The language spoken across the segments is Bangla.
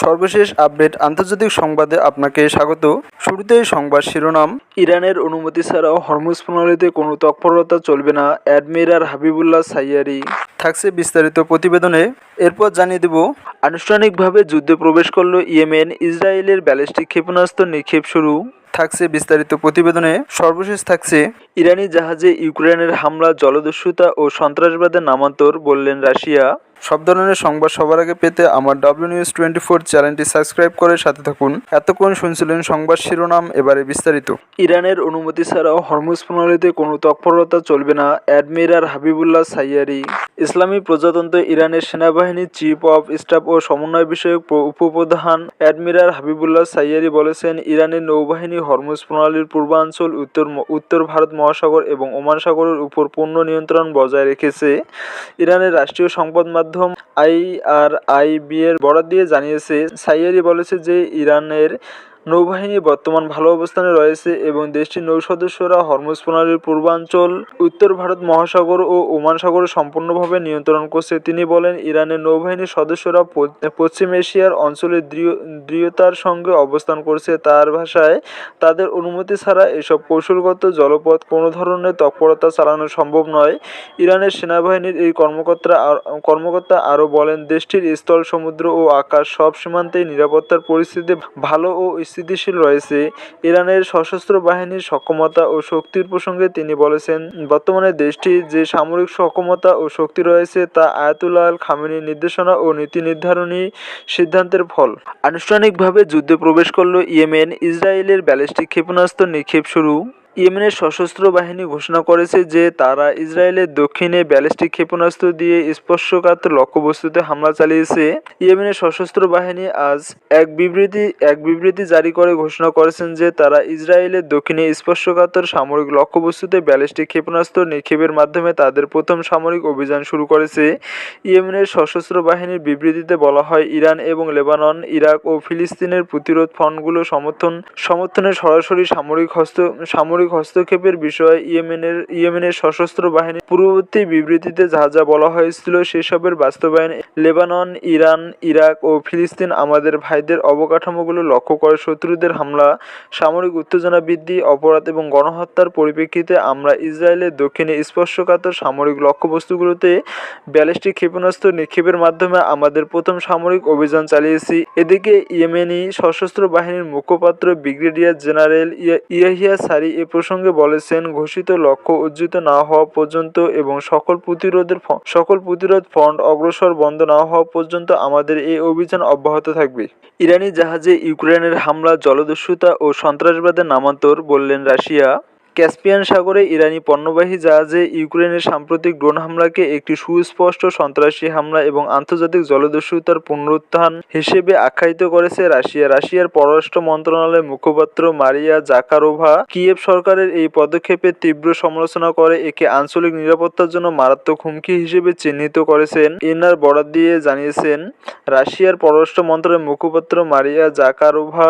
সর্বশেষ আপডেট আন্তর্জাতিক সংবাদে আপনাকে স্বাগত। শুরুতেই সংবাদ শিরোনাম। ইরানের অনুমতি ছাড়াও হরমুজ প্রণালীতে কোনো তৎপরতা চলবে না, অ্যাডমিরাল হাবিবুল্লাহ সাইয়ারি। থাকছে বিস্তারিত প্রতিবেদনে। এরপর জানিয়ে দেব, আনুষ্ঠানিকভাবে যুদ্ধে প্রবেশ করল ইয়েমেন, ইসরায়েলের ব্যালিস্টিক ক্ষেপণাস্ত্র নিক্ষেপ শুরু। থাকছে বিস্তারিত প্রতিবেদনে। সর্বশেষ থাকছে, ইরানি জাহাজে ইউক্রেনের হামলা, জলদস্যুতা ও সন্ত্রাসবাদের নামান্তর, বললেন রাশিয়া। সব ধরনের সংবাদ সবার আগে পেতে আমার WNews24 চ্যানেলটি সাবস্ক্রাইব করে সাথে থাকুন। এতক্ষণ শুনছিলেন সংবাদ শিরোনাম, এবারে বিস্তারিত। ইরানের অনুমতি ছাড়াও হরমুজ প্রণালীতে কোনো তৎপরতা চলবে না, অ্যাডমিরাল হাবিবুল্লাহ সাইয়ারি। ইসলামী প্রজাতন্ত্র ইরানের সেনাবাহিনীর চিফ অফ স্টাফ ও সমন্বয় বিষয়ক উপপ্রধান অ্যাডমিরাল হাবিবুল্লাহ সাইয়ারি বলেছেন, ইরানের নৌবাহিনী হরমুজ প্রণালীর পূর্বাঞ্চল, উত্তর ভারত মহাসাগর এবং ওমান সাগরের উপর পূর্ণ নিয়ন্ত্রণ বজায় রেখেছে। ইরানের রাষ্ট্রীয় সংবাদ মাধ্যম IRIB এর বরাত দিয়ে জানিয়েছে, সাইয়ারি বলেছে যে ইরানের নৌবাহিনী বর্তমান ভালো অবস্থানে রয়েছে এবং দেশটির নৌসদস্যরা হরমুজ প্রণালীর পূর্বাঞ্চল, উত্তর ভারত মহাসাগর ও ওমান সাগর সম্পূর্ণভাবে নিয়ন্ত্রণ করছে। তিনি বলেন, ইরানের নৌবাহিনীর সদস্যরা পশ্চিম এশিয়ার অঞ্চলে দৃঢ়তার সঙ্গে অবস্থান করছে। তার ভাষায়, তাদের অনুমতি ছাড়া এসব কৌশলগত জলপথ কোনো ধরনের তৎপরতা চালানো সম্ভব নয়। ইরানের সেনাবাহিনীর এই কর্মকর্তা আরও বলেন, দেশটির স্থল, সমুদ্র ও আকাশ সব সীমান্তেই নিরাপত্তার পরিস্থিতি ভালো ও স্থিতিশীল রয়েছে। ইরানের সশস্ত্র বাহিনীর সক্ষমতা ও শক্তির প্রসঙ্গে তিনি বলেছেন, বর্তমানে দেশটির যে সামরিক সক্ষমতা ও শক্তি রয়েছে তা আয়াতুল্লাহ আল খামেনির নির্দেশনা ও নীতি নির্ধারণী সিদ্ধান্তের ফল। আনুষ্ঠানিকভাবে যুদ্ধে প্রবেশ করল ইয়েমেন, ইসরায়েলের ব্যালিস্টিক ক্ষেপণাস্ত্র নিক্ষেপ শুরু। ইয়েমেনের সশস্ত্র বাহিনী ঘোষণা করেছে যে তারা ইসরায়েলের দক্ষিণে ব্যালিস্টিক ক্ষেপণাস্ত্র দিয়ে স্পর্শকাতর লক্ষ্যবস্তুতে হামলা চালিয়েছে। ইয়েমেনের সশস্ত্র বাহিনী আজ এক বিবৃতি জারি করে ঘোষণা করেছেন যে তারা ইসরায়েলের দক্ষিণে স্পর্শকাতর সামরিক লক্ষ্যবস্তুতে ব্যালিস্টিক ক্ষেপণাস্ত্র নিক্ষেপের মাধ্যমে তাদের প্রথম সামরিক অভিযান শুরু করেছে। ইয়েমেনের সশস্ত্র বাহিনীর বিবৃতিতে বলা হয়, ইরান এবং লেবানন, ইরাক ও ফিলিস্তিনের প্রতিরোধ ফ্রন্টগুলো সমর্থনে সরাসরি সামরিক হস্তক্ষেপের বিষয়ে ইয়েমেনের সশস্ত্র বাহিনীর পূর্ববর্তী বিবৃতিতে যা বলা হয়েছিল সেসবের বাস্তবায়ন। লেবানন, ইরান, ইরাক ও ফিলিস্তিন আমাদের ভাইদের অবকাঠামোগুলো লক্ষ্য করে শত্রুদের হামলা, সামরিক উত্তেজনা বৃদ্ধি, অপরাধ এবং গণহত্যার পরিপ্রেক্ষিতে আমরা ইসরায়েলের দক্ষিণে স্পর্শকাতর সামরিক লক্ষ্যবস্তুগুলোতে ব্যালিস্টিক ক্ষেপণাস্ত্র নিক্ষেপের মাধ্যমে আমাদের প্রথম সামরিক অভিযান চালিয়েছি। এদিকে ইয়েমেনি সশস্ত্র বাহিনীর মুখপাত্র ব্রিগেডিয়ার জেনারেল ইয়াহিয়া সারি এ প্রসঙ্গে বলেছেন, ঘোষিত লক্ষ্য অর্জিত না হওয়া পর্যন্ত এবং সকল প্রতিরোধ ফ্রন্ট অগ্রসর বন্ধ না হওয়া পর্যন্ত আমাদের এই অভিযান অব্যাহত থাকবে। ইরানি জাহাজে ইউক্রেনের হামলা, জলদস্যুতা ও সন্ত্রাসবাদের নামান্তর, বললেন রাশিয়া। ক্যাস্পিয়ান সাগরে ইরানি পণ্যবাহী জাহাজে ইউক্রেনের সাম্প্রতিক ড্রোন হামলাকে একটি সুস্পষ্ট সন্ত্রাসী হামলা এবং আন্তর্জাতিক জলদস্যুতার পুনরুত্থান হিসেবে আখ্যায়িত করেছে রাশিয়া। রাশিয়ার পররাষ্ট্র মন্ত্রণালয়ের মুখপাত্র মারিয়া জাকারোভা কিয়েভ সরকারের এই পদক্ষেপের তীব্র সমালোচনা করে একে আঞ্চলিক নিরাপত্তার জন্য মারাত্মক হুমকি হিসেবে চিহ্নিত করেছেন। এনআর বরাত দিয়ে জানিয়েছেন, রাশিয়ার পররাষ্ট্র মন্ত্রণালয়ের মুখপাত্র মারিয়া জাকারোভা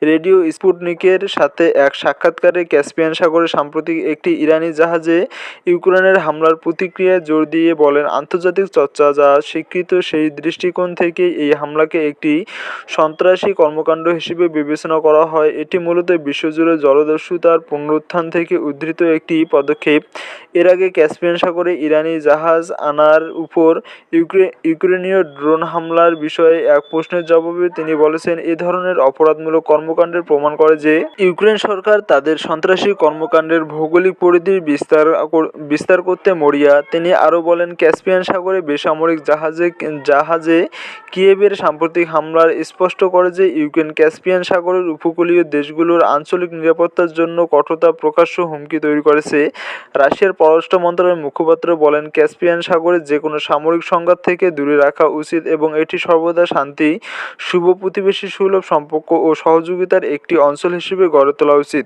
রেডিও স্পুটনিকের সাথে এক সাক্ষাৎকারে ক্যাস্পিয়ান সাগরে সাম্প্রতিক একটি ইরানি জাহাজে ইউক্রেনের হামলার প্রতিক্রিয়ায় জোর দিয়ে বলেন, আন্তর্জাতিক চর্চা যা স্বীকৃত সেই দৃষ্টিকোণ থেকে এই হামলাকে একটি সন্ত্রাসী কর্মকাণ্ড হিসেবে বিবেচনা করা হয়। এটি মূলত বিশ্বজুড়ে জলদস্যুতার পুনরুত্থান থেকে উদ্ধৃত একটি পদক্ষেপ। এর আগে ক্যাস্পিয়ান সাগরে ইরানি জাহাজ আনার উপর ইউক্রেনীয় ড্রোন হামলার বিষয়ে এক প্রশ্নের জবাবে তিনি বলেছেন, এ ধরনের অপরাধমূলক কর্মকাণ্ডের প্রমাণ করে যে ইউক্রেন সরকার তাদের সন্ত্রাসী কর্মকাণ্ডের ভৌগোলিক পরিধির বিস্তার করতে মরিয়া। তিনি আরও বলেন, ক্যাস্পিয়ান সাগরে বেসামরিক জাহাজে কিয়েভের সাম্প্রতিক হামলার স্পষ্ট করে যে ইউক্রেন ক্যাস্পিয়ান সাগরের উপকূলীয় দেশগুলোর আঞ্চলিক নিরাপত্তার জন্য কঠোর প্রকাশ্য হুমকি তৈরি করেছে। রাশিয়ার পররাষ্ট্র মন্ত্রণালয়ের মুখপাত্র বলেন, ক্যাস্পিয়ান সাগরে যে কোনো সামরিক সংঘাত থেকে দূরে রাখা উচিত এবং এটি সর্বদা শান্তি, শুভ প্রতিবেশী সুলভ সম্পর্ক ও সহযোগিতার একটি অঞ্চল হিসেবে গড়ে তোলা উচিত।